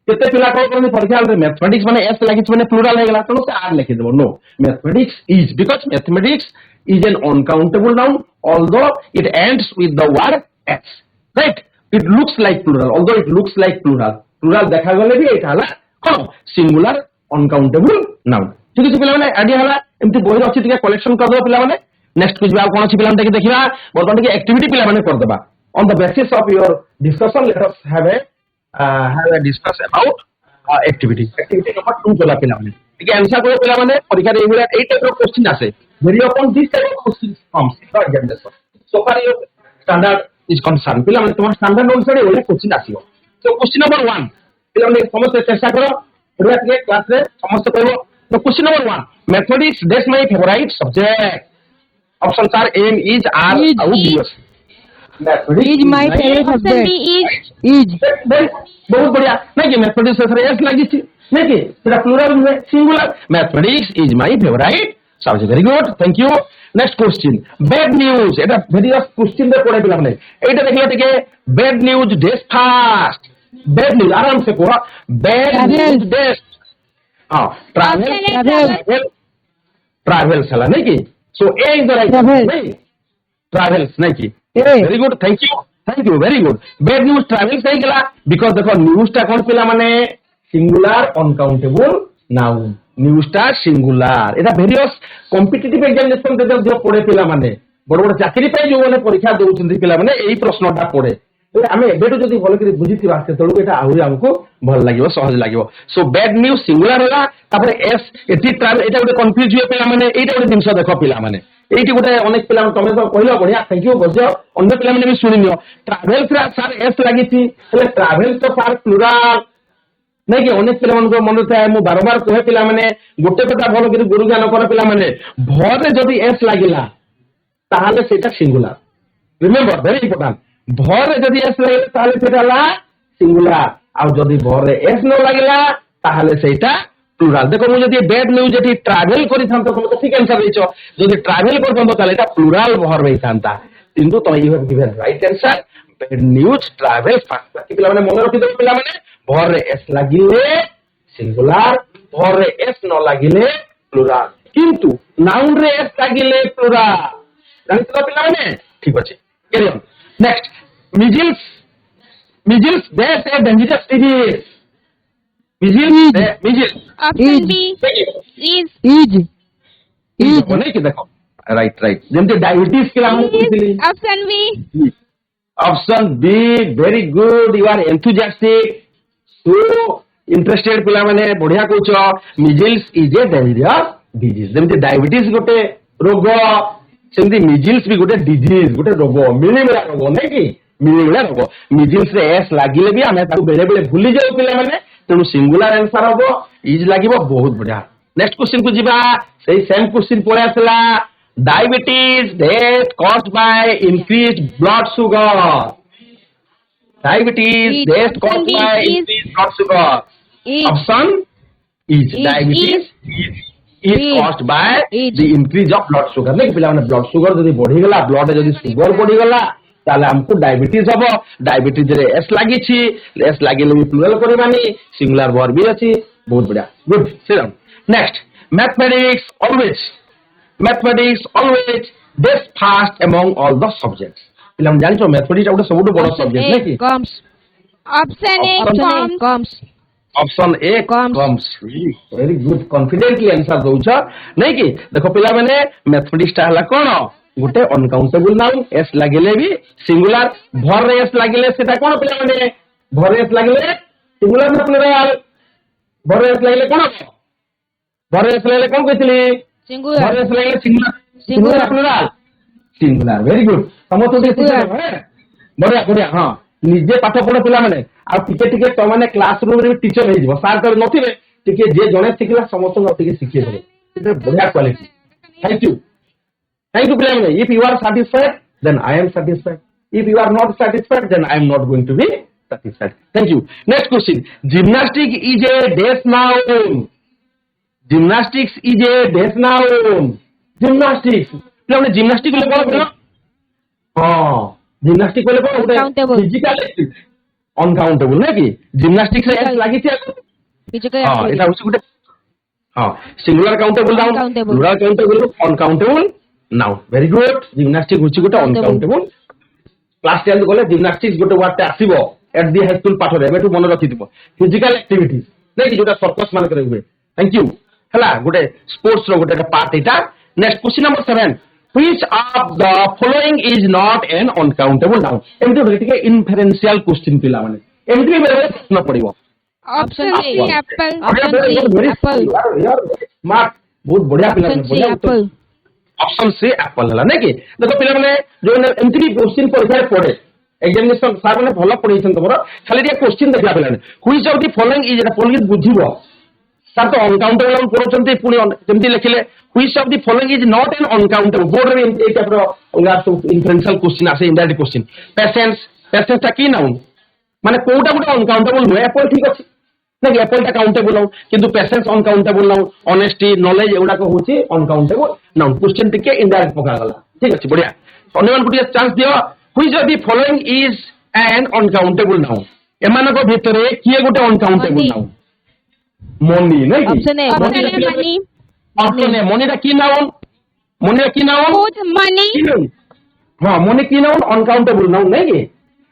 केते पिला को कोन परीक्षा रे मैथमेटिक्स माने एस लागिछ माने प्लुरल हेगला तो से आर लिखि देबो, no, mathematics is, because mathematics is an uncountable noun although it ends with the word s, right? It looks like plural although it looks like plural देखा गले भी एटा हला कोन सिंगुलर अनकाउंटेबल नाउन, ठीक अछि पिला माने आइडिया हला एमति बहिर अछि टिके कलेक्शन कर दो पिला माने, नेक्स्ट कुछ बार कोन अछि पिला माने देखिबा, बर्तमान टिके एक्टिविटी पिला माने कर देबा, on the basis of your discussion let us have a discuss about activity number 2 चला पिला माने, ठीक है, आंसर करो पिला माने, परीक्षा रे एगुला ए टाइप ऑफ क्वेश्चन आसे, very often this type of questions comes in the examination, so far your standard is concerned, पिला माने तुम्हारा स्टैंडर्ड अनुसार एगुला क्वेश्चन आसीबो, so question number 1 पिला माने समस्त चेष्टा करो, बढ़िया के क्लास रे समस्त करो, तो question number 1, mathematics that's my favorite subject, options are m is r ou b, mathematics is my favorite subject, is बहुत बढ़िया, नहीं कि मैथमेटिक्स से एस लगी थी, नहीं कि तेरा प्लुरल में singular, mathematics is my favourite subject, very good, thank you, next question, bad news, Etah various question दे पड़े पिला माने, एटा देखियो टिके, bad news days fast, bad news आराम से कहो, बैड न्यूज डेज, हां ट्रैवल चला नहीं कि, सो ए इज द राइट, नहीं ट्रैवल्स नहीं कि, very good, thank you, very good, bad news travel सही गला, बिकॉज़ देखो न्यूज टा कोन पिला माने सिंगुलर अनकाउंटेबल नाउन, न्यूज टा सिंगुलर, एटा वेरियस कॉम्पिटिटिव एग्जामिनेशन दे जो पड़े पिला माने, बड़ बड़ चाकरी पे जो माने परीक्षा देउछन्ती पिला माने एई प्रश्नटा पड़े, तो आमे एबेटो जदी भल करी बुझिथिबा से तळु एटा आहुरी हमको भल लागिवो, सहज लागिवो, सो बैड न्यूज सिंगुलर होला, तापर एस एटी ट्रैवल, एटा गोटे कंफ्यूज हुए पिला माने, एटा गोटे जिंस देखो पिला माने, एटी गोटे अनेक पिला तमे तो कहलो बढ़िया, थैंक यू, बजो अन्य पिला माने भी सुनिनियो, ट्रैवल सर एस लागिछि, हेले ट्रैवल तो सर प्लुरल नहीं कि अनेक पिला मन को मन थाए, मु बारंबार कहे पिला माने गोटे कथा भल कि गुरु ज्ञान कर पिला माने, भरे जदी एस लागिला ताहाले सेटा सिंगुलर, रिमेंबर वेरी इंपोर्टेंट, भरे जदी एस लागिला ताहाले सेटा ला सिंगुलर, आ जदी भरे एस न लागिला ताहाले सेटा प्लुरल, देखो मु जदी बैड न्यूज जदी ट्रैवल करि थांतो तुम तो ठीक आंसर देछो, जदी ट्रैवल कर थांतो ताले एटा प्लुरल भर रही थांता, किंतु तुम you have given right answer, bad news travel fast, पिला माने मन रखि दो पिला माने, भरे एस लागिले सिंगुलर, भरे एस न लागिले प्लुरल, किंतु नाउन रे एस लागिले प्लुरल, जानते तो पिला माने, ठीक अछि, carry on, next, measles that A dangerous disease, measles option B is बोले कि देखो राइट जेमते डायबिटीज के नाम पूछली, option B, option B, very good, you are enthusiastic, so interested पिला माने बढ़िया कहछ, measles is a dangerous disease, जेमते डायबिटीज गोटे रोग, सेमती मिजिल्स भी गोटे डिजीज, गोटे रोग, मिलिमिला रोग नहीं कि, मिलिमिला रोग, मिजिल्स रे एस लागिले भी हमें ताको बेले बेले भूली जाऊ पिला माने, तेणु सिंगुलर आंसर हबो इज लागिबो, बहुत बढ़िया, नेक्स्ट क्वेश्चन को जीवा सही सेम क्वेश्चन पळे आसला diabetes death caused by increased blood sugar diabetes Is. Death Option caused B by is. Increased blood sugar Is. Option is diabetes is caused by the increase of blood sugar नहीं पिला माने blood sugar जदी बढ़ी गला blood जदी sugar बढ़ी गला ताले हमको डायबिटीज हबो डायबिटीज रे एस लागि छी एस लागिले भी प्लुरल करबानी सिंगुलर वर्ब भी अछि बहुत बढ़िया good sit down next mathematics always best fast among all the subjects पिला हम जानि छो मैथमेटिक्स गोटे सबुट बड़ सब्जेक्ट नै कि comes. Option A Option A comes. comes. Option A Comes. Comes very good confidently answer दउछ नै कि देखो पिला माने मैथमेटिक्स ता हला कोन गोटे अनकाउंटेबल नाउन एस लागेले भी सिंगुलर भर रे एस लागेले सेटा कोन पिला माने भर रे एस लागेले सिंगुलर ना प्लुरल भर रे एस लागेले कोन भर रे एस लागेले कोन कहितली Singular. भर रे एस लागेले singular Singular. Plural singular very good समस्त Singular. बढ़िया बढ़िया हां निजे पाठ पढ़ पिला माने आ टिके तो माने क्लासरूम रे टीचर हे जबो सार कर नथिबे टिके जे जने सिखला समस्त टिके सिखे देबे इते बढ़िया क्वालिटी थैंक यू पिला माने if you are satisfied then I am satisfied if you are not satisfied then I am not going to be satisfied thank you next question gymnastic is a dash noun gymnastics is a dash noun gymnastics पिला माने gymnastic ले कोन हां gymnastic बोले कोन Uncountable. Physical activity uncountable ना कि gymnastics रे एस लागि थी Physical हां activity. एटा होछि गुटे हां singular countable noun Uncountable. Plural countable uncountable noun very good gymnastic होछि गुटे Uncountable. अनकाउंटेबल क्लास 10 गले जिम्नास्टिक्स गुटे वर्ड आसीबो एट दी हाई स्कूल पाठ रे एबेटु मन रखि दिबो फिजिकल एक्टिविटी नै कि जोटा सर्कस मान करे हुए थैंक यू हला गुटे sports row Gute part Etah next question number 7 which of the following is not an uncountable noun एमति भेटिके इन्फरेंशियल क्वेश्चन पिला माने एमति भी मेरे प्रश्न पड़िबो Option C apple. Option C apple. यार स्मार्ट बहुत बढ़िया पिला Option C बढ़िया apple. ऑप्शन से एप्पल हला नै कि देखो पिला माने जो एमति भी क्वेश्चन परीक्षा पड़े एग्जामिनेशन सार माने भलो पढैछन तमरो खाली ये क्वेश्चन देखला पिला which of the following is Etah polish बुझिबो sir तो अनकाउंटेबल हम पढोचंती पुनी जेमति लिखिले which of the following is not an uncountable board रे एक टाइप रो उंगा तो इन्फ्रेंशियल क्वेश्चन आसे इनडायरेक्ट क्वेश्चन पेशेंस ता की नाउन माने कोटा कोटा अनकाउंटेबल हुए एप्पल ठीक अछि ना कि एप्पल ता काउंटेबल नाउन किंतु patience uncountable noun honesty knowledge एउडा को होची अनकाउंटेबल नाउन क्वेश्चन टिके इनडायरेक्ट पका गला ठीक अछि बढ़िया अन्यमान गुटिया चांस दियो which of the following is an uncountable noun एमान को भितरे किए गुटे अनकाउंटेबल Money. नाउन मनी नै कि Option A. Option A money. Option है मनी की नाउन Food money. हाँ मनी की नाउन अनकाउंटेबल नाउन नहीं कि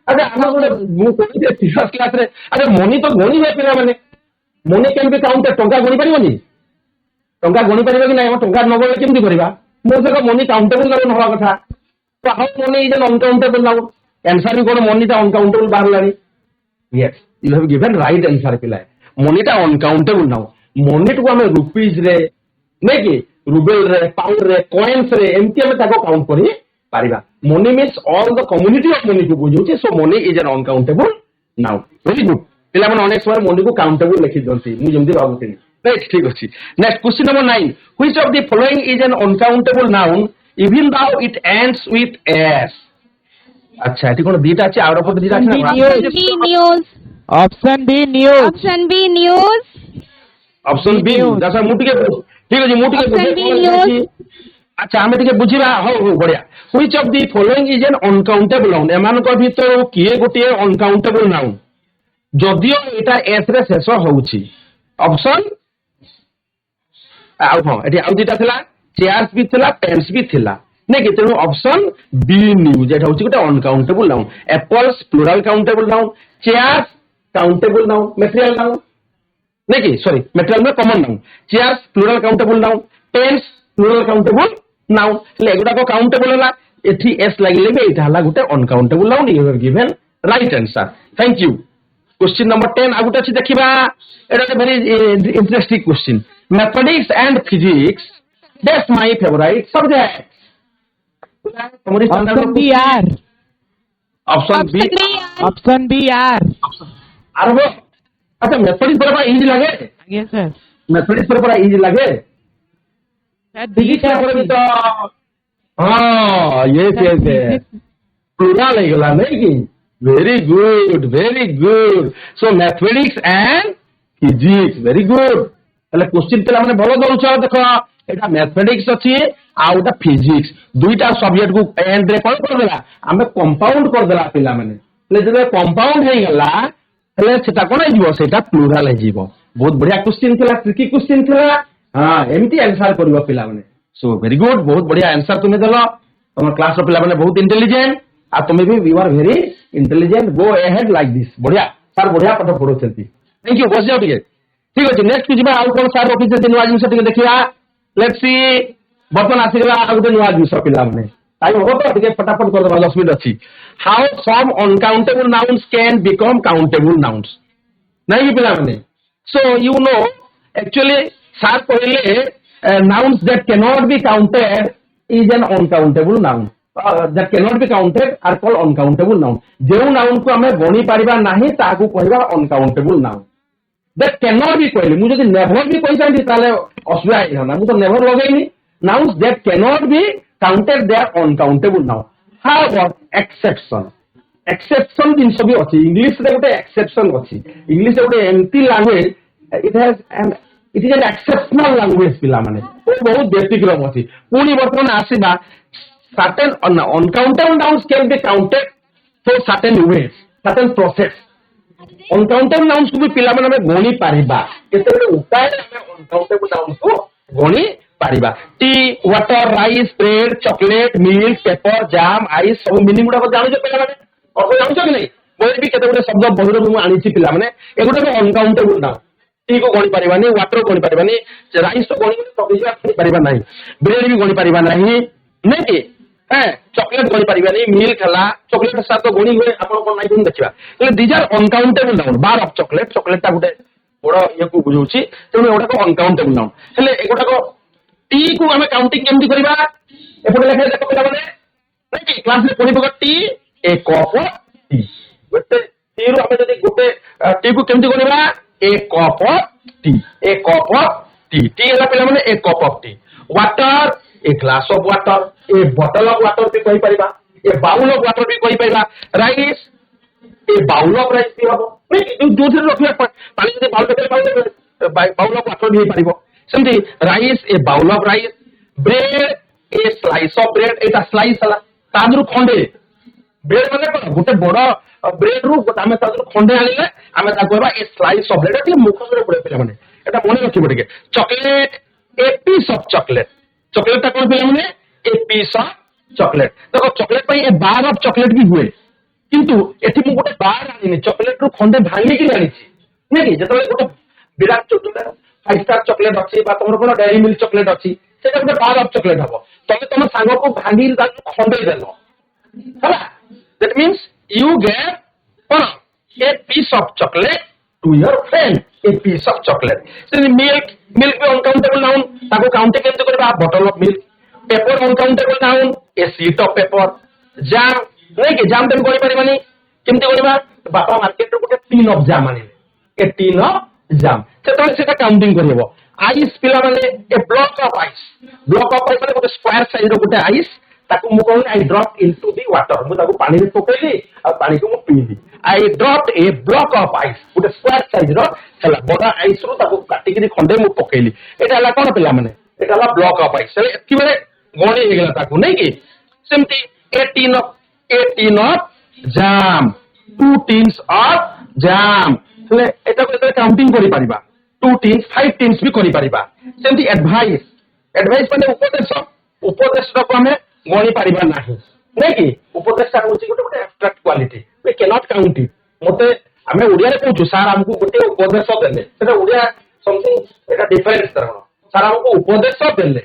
अरे आमा गोटे मु कोइते सिक्स क्लास रे अरे मनी तो गणी है पिला माने मनी केम बी काउंट टंका गणी परिबनी टंका गणी परिबो कि नै हम टंका न गले केमति करबा मो से मनी काउंटेबल नाउन होवा कथा तो how money is an uncountable noun answer भी कोन मनी ता अनकाउंटेबल बाहरलानी yes you have given right answer पिला मनी ता अनकाउंटेबल नाउन मनी टू हमें रुपीस रे नहीं कि रूबेल रे पाउंड रे कॉइन्स रे एमती हमें ताको काउंट करी पारिबा money means all the community of money को बुझुचे so money is an uncountable noun very good पिला मन अनेक बार मनी को काउंटेबल लिखि दंती मु जेमति भाबुथिनी राइट ठीक अछि next question number 9 which of the following is an uncountable noun even though it ends with S अच्छा एटी कोन दीटा अछि आउर पर दीटा अछि ना Option B news. Option B news. Option B news. Option B दासा मुटिके ठीक अछि मुटिके Option B news. अच्छा हमें टिके बुझिबा हो बढ़िया which of the following is an uncountable noun एमान को भीतर किए गोटे अनकाउंटेबल नाउन जदियो एटा एस रे शेष होउची ऑप्शन आउ हां एटी आउ दिटा थिला चेयर्स भी थिला पेन्स भी थिला नै कि तेनु ऑप्शन बी न्यूज एटा होउची गोटे uncountable noun apples plural countable noun chairs countable noun material noun नहीं कि सॉरी मेटेरियल में common noun chairs plural countable noun pens plural countable noun ले एगुडा को काउंटेबल होला एथि एस लागिले बे एटा हला गुटे uncountable noun you have given right answer thank you question number 10 आ गुटे अछि देखिबा एटा very interesting question mathematics and physics that's my favourite subject Option B R. Option B Option B. Option B R. अरे वो अच्छा mathematics बड़ा easy लगे Yes sir. मैथमेटिक्स पर पूरा इजी लगे फिजिक्स पर भी तो हाँ ये प्लूरल हो गला नहीं कि very good so mathematics and physics very good हेले क्वेश्चन पिला माने भलो दउछ देखो एटा मैथमेटिक्स अछि आ उटा फिजिक्स दुईटा सब्जेक्ट को एंड रे कोन कर देला हमें कंपाउंड कर देला पिला माने ले जे कंपाउंड हे गला हेले सेटा कोन हे जीवो सेटा प्लूरल हे जीवो बहुत बढ़िया क्वेश्चन थिला ट्रिकी क्वेश्चन थिला हां एमती आंसर करबो पिला माने सो वेरी गुड बहुत बढ़िया आंसर तुमे देलो तुम क्लास रो पिला माने बहुत इंटेलिजेंट आ तुमे भी you are very intelligent go ahead like this बढ़िया सर बढ़िया पाठ पढोचंती थैंक यू बस जाओ ठीक ठीक अछि नेक्स्ट जिबा आउ कोन सर ऑफिस से नुवा जिंस टिके देखिया लेट्स सी बर्तन आसीगला आ गुटे नुवा जिंस पिला माने टाइम हो तो टिके फटाफट कर दबा 10 मिनिट अछि how some uncountable nouns can become countable nouns नहीं पिला माने so you know actually sir कहले nouns that can not be counted is an uncountable noun that cannot be counted are called uncountable noun जो noun को हमें गणी Paribas नाही ताकू कहबा uncountable noun that cannot be कहले मु जदी never भी कहि जानती ताले असुविधा हे ना मु तो never लगेनी nouns that cannot be counted they are uncountable noun however exception जिंस भी अछि इंग्लिश रे गोटे exception अछि इंग्लिश रे गोटे empty language it is an exceptional language पिला माने बहुत व्यतिक्रम अछि पुनी वर्तमान आसीबा certain uncountable nouns can be counted for certain ways, certain process. Uncountable nouns को भी पिला माने हमें गणी पारिबा केते उपाय हमें uncountable nouns को गणी पारिबा tea water rice bread chocolate milk paper jam ice सब मीनिंग गुडा को जानो जे पिला माने और जानो कि नहीं मोर भी केते गुडा शब्द बहिरो मु आनी छि पिला माने एगुडा को uncountable noun टी को गणी पारिबानी वाटर को गणी पारिबानी राइस तो गणी तो पारिबा नहीं ब्रेड भी गणी पारिबा नहीं नहीं चॉकलेट गणी पारिबानी मिल्क हला चॉकलेट साथ तो गणी हुए आपण कोन नाही देखिबा એટલે these are uncountable noun bar of chocolate chocolate ता गुटे बड़ ये को बुझौछि तेनु एगोटा को uncountable noun हेले एगोटा को टी को हमें काउंटिंग केमति करबा एपटे लेखे देखो पिला माने नहीं कि क्लास में पढि bug T A cup T Gute T रो हमें जदी गुटे टी को केमति करबा ए कप टी टी हला पिला माने a cup of tea water a glass of water a bottle of water भी कहि परिबा a bowl of water भी कहि परिबा rice a bowl of rice भी हबो नहीं जो से रखिया पानी से बाउल ऑफ वाटर भी परिबो सेमति rice a bowl of rice bread a slice of bread Etah slice हला तादरु खंडे ब्रेड माने कोन गुटे बड़ ब्रेड रु हमें तादरु खंडे आनिले हमें ता कहबा ए स्लाइस ऑफ ब्रेड एटा मुखरे पड़े पिला माने एटा मने रखिबो टिके chocolate a piece of chocolate chocolate ता कोन पिला माने ए पीस ऑफ चॉकलेट देखो चॉकलेट पई ए बार ऑफ चॉकलेट भी हुए किंतु एठी मु गोटे बार आनी चॉकलेट रो खंडे भांगी कि आनी छी नै जेतले गोटे विराट चॉकलेट 5 स्टार चॉकलेट अछि बा तमरो कोन डेयरी मिल्क चॉकलेट अछि सेटा गोटे बार ऑफ चॉकलेट हबो तमे तम सांग को भांगी दा खंडे देलो हला दैट मींस यू गेट कोन a piece of chocolate to your friend a piece of chocolate so the milk भी uncountable noun ताको काउंट केमते करबा bottle of milk paper uncountable noun a sheet of paper jam नै के jam तम करि परिबानी केमते करबा बापा मार्केट रो गोटे टीन ऑफ jam आनी ए टीन ऑफ jam सेटा काउंटिंग करबो आइस पिला माने ए block of ice माने गोटे स्क्वायर साइज रो गोटे आइस ताको मु कहू आई ड्रॉप इनटू द वाटर मु ताको पानी रे पकेली आ पानी को मु पीली I drop a block of ice गोटे स्क्वायर साइज रो हला बडा आइस रो ताको काटी के खंडे मु पकेली एटा हला कोन पिला माने एटा हला ब्लॉक ऑफ आइस एले एकी बेले गणी हे गेला ताको नै कि सेमती 18 ऑफ जाम 2 टीन्स ऑफ जाम एले एटा को काउंटिंग करि परिबा 2 टीन्स 5 टीन्स भी करि परिबा सेमती एडवाइस माने उपदेश रो को हमें गणी पारिबा नाही नै कि उपदेशटा होची गोटे abstract quality we can not count it मते हमें ओडिया रे पूछु सर हमको गोटे उपदेश देले सेटा ओडिया समथिंग एटा डिफरेंस तरह सर हमको उपदेश देले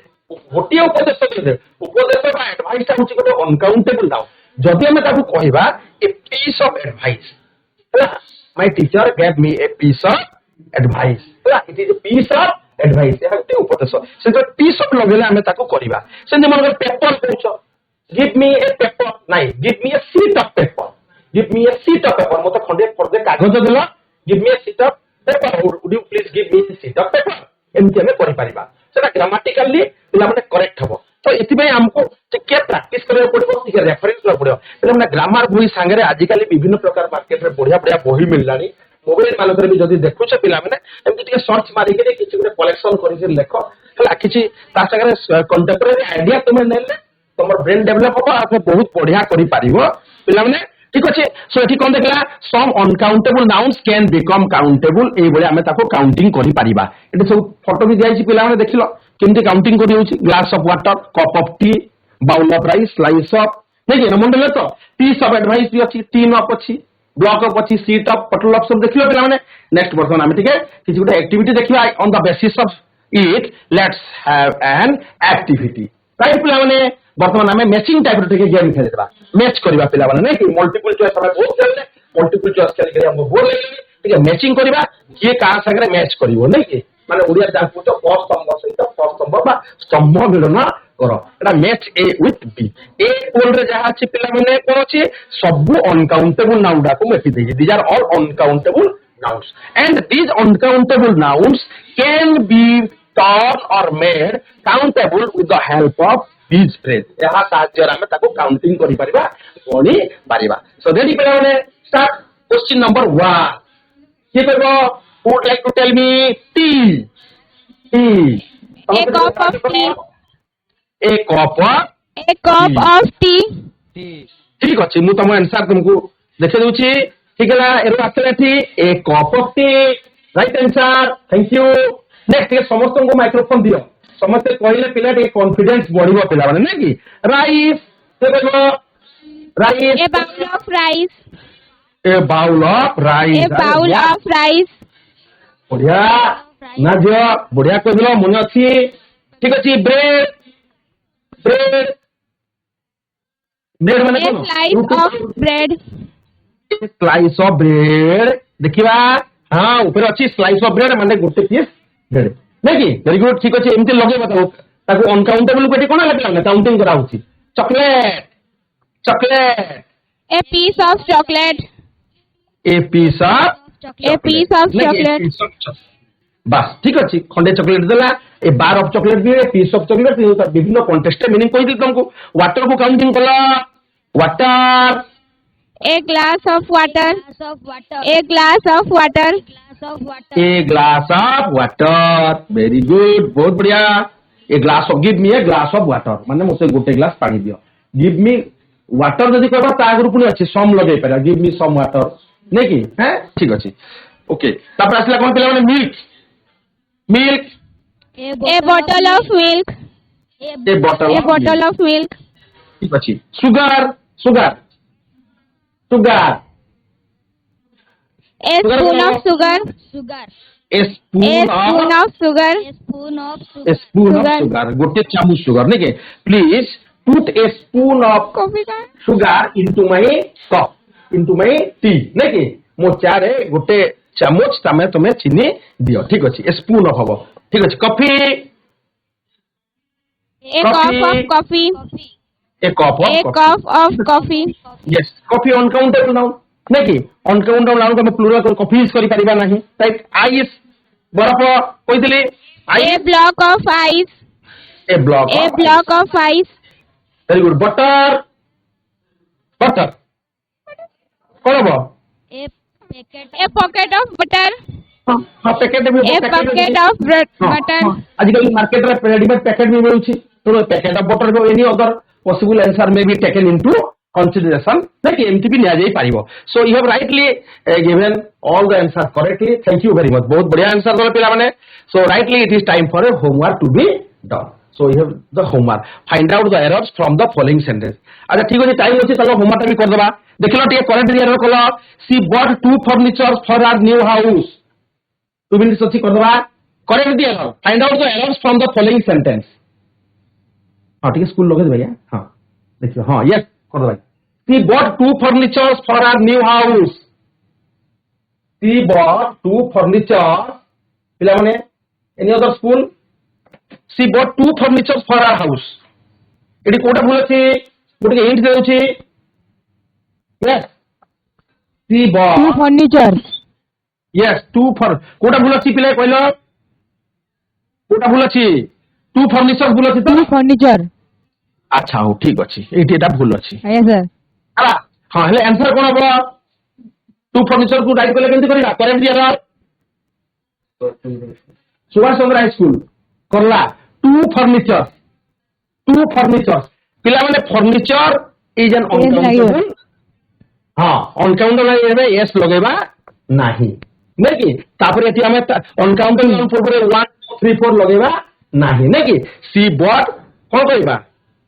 गोटे उपदेश देले उपदेश बा एडवाइस ता होची गोटे अनकाउंटेबल नाउ जदि हमें ताकू कहबा a piece of advice my teacher gave me a piece of advice it is a piece of advice या गोटे उपदेश से तो पीस ऑफ लगेला हमें ताकू करबा से मन पेपर पूछो गिव मी ए पेपर नहीं give me A sheet of paper give me A sheet of paper मते खंडे पड़दे कागज देला give me A sheet of paper would you please give me A sheet of paper एमती आम कर ग्रामाटिकाली पे करेक्ट हम तो ये आमको टे प्राक्ट करा पड़ो रेफरेन्स ना पड़ो पे ग्रामर बही सांगे आजिकल विभिन्न प्रकार मार्केट में बढ़िया बढ़िया बही मिलला मोबाइल मानक भी जब देखुच पे सर्च मारिक किसी गोटे कलेक्शन कर लेख है कि कंटेम्पोरारी आइडिया तुम्हें नेले तुम ब्रेन डेभलप हम बहुत बढ़िया कर ठीक अच्छे सो ये कौन देखला some uncountable nouns can become countable ये आम काउंटिंग कर सब फोटो भी दिखाई पे देख लो केमती काउंटिंग कर glass of water cup of tea bowl of rice slice of नहीं मन तो पीस ऑफ एडवाइस भी अच्छी टीन ऑफ अच्छी ब्लॉक ऑफ अच्छी सीट ऑफ पटल ऑफ सब देख लो पे नेक्स्ट बर्तमान आम ठीक है किसी गोटे एक्टिविटी देखा on the basis of it let's have an activity right पे बर्तमान आम मैचिंग टाइप गेम खेलवा मैच करवा पे नहीं कि मल्टीपल चॉइस आम बहुत खेलने मल्टीपल चॉइस खेल हमको बोर लगे मैचिंग करवा किए क्या सागर मैच कर नहीं कि माने ओडिया जानू तो क स्तंभ सहित क स्तंभ बा स्तंभ मिलन कर एटा मैच ए विथ बी ए पोल रे जहा अछि पिला माने कोन अछि सब अनकाउंटेबल नाउन डा को मेथि देछि these are all uncountable nouns and these uncountable nouns can be turned or made countable with the help of these phrase यहा साहाय्य रे हम ताको काउंटिंग करि परिबा गणी परिबा so ready पिला माने start question number 1 के करबो who would like to tell me tea A cup of tea. a cup of A cup of tea. ठीक अछि मु तम आंसर तुमको देखे दउछि ठीक है एरो आसले थी a cup of tea right answer thank you next समस्त को माइक्रोफोन दियो समस्त कहले पिला टे कॉन्फिडेंस बढ़िबो पिला माने नै कि राइस से देखो rice A bowl of rice. A bowl of rice A bowl of rice. बढ़िया ना जो बढ़िया कहलो मन अछि ठीक अछि ब्रेड ब्रेड ब्रेड माने A slice of bread. Slice of bread देखिबा हां ऊपर अछि स्लाइस ऑफ ब्रेड माने गोटे पीस ब्रेड नै कि वेरी गुड ठीक अछि एमते लगे बताओ ताको अनकाउंटेबल कोटे कोन लागला काउंटिंग करा होछि chocolate chocolate A piece of chocolate. A piece of A piece of chocolate. बस ठीक अछि खंडे चॉकलेट देला ए बार ऑफ चॉकलेट भी पीस ऑफ चॉकलेट विभिन्न कॉन्टेक्स्ट मीनिंग कोइ दी तुमको वाटर को काउंटिंग कला water A glass of water. A glass of water. A glass of water very good बहुत बढ़िया a glass of give me a glass of water माने मोते गोटे glass पानी दियो गिव मी वाटर जदी कहबा ता आगु पुनी अछि सम लगै परा गिव मी सम वाटर नै कि हैं ठीक अछि ओके तापर आसला कोन पिला माने milk milk A bottle of milk. A bottle A bottle of milk. ठीक अछि sugar sugar sugar A spoon of sugar. A spoon A spoon of of sugar. a spoon of Sugar. sugar गोटे चामच sugar नहीं के please put A spoon of Coffee का. Sugar into my cup into my T नहीं कि मो चारे गोटे चामच तमे तुमे चीनी दियो ठीक अछि ए स्पून ऑफ हबो ठीक अछि coffee A cup of coffee. A cup A of cup of coffee. Yes coffee uncountable noun नहीं कि अनकाउंटेबल नाउन को प्लुरल कर कॉफी यूज करि परिबा नहीं लाइक आइस बर्फ कोइ दिले A ice block of ice. A block A block of ice. Very good butter butter कोन हबो A pocket of butter. हां पैकेट भी A packet of butter. आजकल मार्केट रे रेडीमेड पैकेट भी मिलुछि तो पैकेट ऑफ बटर को any other possible answer may be taken into consideration that एमटी भी लिया जाई पारिबो so you have rightly given all the answer correctly thank you very much बहुत बढ़िया आंसर दले पिला माने so rightly it is time for a homework to be done so you have the homework find out the errors from the following sentence अच्छा ठीक अछि time अछि तको होमवर्क भी कर देबा देखलो टे करेक्ट एरर कलो she bought two furniture for our new house 2 minutes अछि कर देबा correct the error find out the errors from the following sentence हां ठीक है स्कूल लगे भैया हां देखियो हां यस कर दो She bought 2 furnitures for her new house. She bought 2 furnitures. पिला माने any other school? She bought 2 furnitures for her house. एडी कोटा भूल अछि गोटे हिंट देउ छी yes she bought Two furniture. yes 2 for Kota भूल अछि पिला कहलो কোটা ভুল আছে টু ফর্নিচর ভুল আছে তো Two furniture. আচ্ছা হଉ ঠিক ଅଛି এইটি এটা ভুল ଅଛି Yes, sir. ହେଲା ହଁ ହେଲେ ଆନ୍ସର କଣ ହବ ଟୁ ଫର୍ନିଚର କୁ ରାଇଟ୍ କଲେ କେମିତି କରିବା କରେକ୍ଟ ଏରର ସୁଭାଷ ଚନ୍ଦ୍ର ହାଇସ୍କୁଲ କରଲା ଟୁ ଫର୍ନିଚର ପିଲାମାନେ ଫର୍ନିଚର ଇଜ ଆନ୍ ଅନକାଉଣ୍ଟେବଲ ହଁ ଅନକାଉଣ୍ଟେବଲ ଏବେ ଏସ୍ ଲଗେଇବା ନାହିଁ ନାଇଁ କି ତାପରେ ଏଠି ଆମେ ଅନକାଉଣ୍ଟେବଲ ପୂର୍ବରେ 1 2 3 4 ଲଗେଇବା ନାହିଁ ନାଇଁ କି ସି ବଟ୍ କଣ କହିବା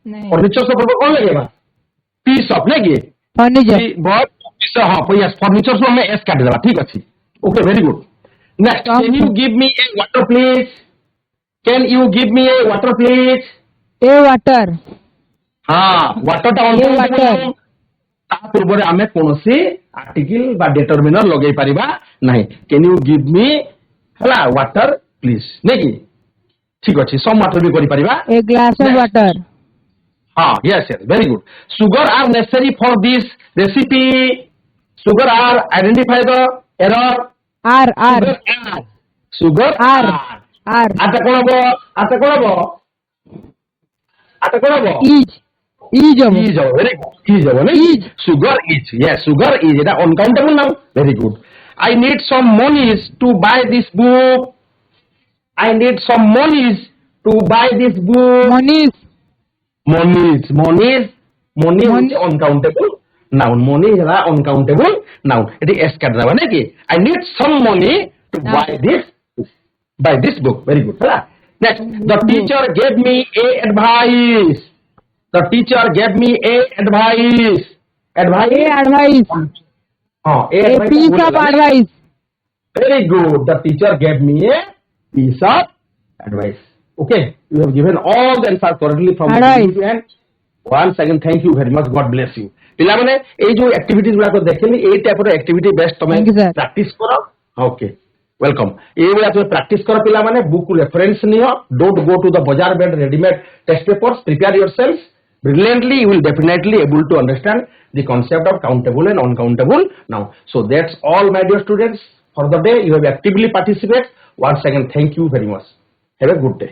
नहीं. फर्निचर से पूर्व कौन लगेगा पीस ऑफ नहीं कि Furniture. बहुत पीस हाँ यस फर्निचर से हमें एस काट देगा ठीक अच्छी okay very good next can you give me A water please can you give me A water please A water. हाँ वाटर टा A water. ता पूर्व रे हमें कोनोसी आर्टिकल बा डिटरमिनर लगेई परिबा नहीं कैन यू गिव मी हला वाटर प्लीज नहीं कि ठीक अच्छी सम वाटर भी करि परिबा A glass of Next. water. Ah, yes, very good. Sugar are necessary for this recipe. Sugar are identify the error. R. Sugar are. Sugar R. are. R. Ata kon habo? Ata kon habo? Ata kon habo? Each. Each of. Is habo. Very good. Is habo, nahi? Is. Sugar is. Yes, sugar is. Eta uncountable now. Very good. I need some monies to buy this book. I need some monies to buy this book. Monies. money is uncountable noun money is uncountable noun it is s काट देबा नै कि I need some money to buy this book very good ହେଲା next the teacher gave me a advice advice A advice. हां A piece of advice. very good the teacher gave me a piece of advice okay you have given all the answers correctly from Advice. the end once again thank you very much god bless you पिला माने ए जो activities गुला को देखली ए type रो activity best तमे Thank you, sir. Practice करो ओके वेलकम ए बेला तमे प्रैक्टिस करो पिला माने बुक रेफरेंस नियो don't go to the bazaar बेड readymade test papers prepare yourself brilliantly you will definitely able to understand the concept of countable and uncountable now so that's all my dear students for the day you have actively participated once again thank you very much have a good day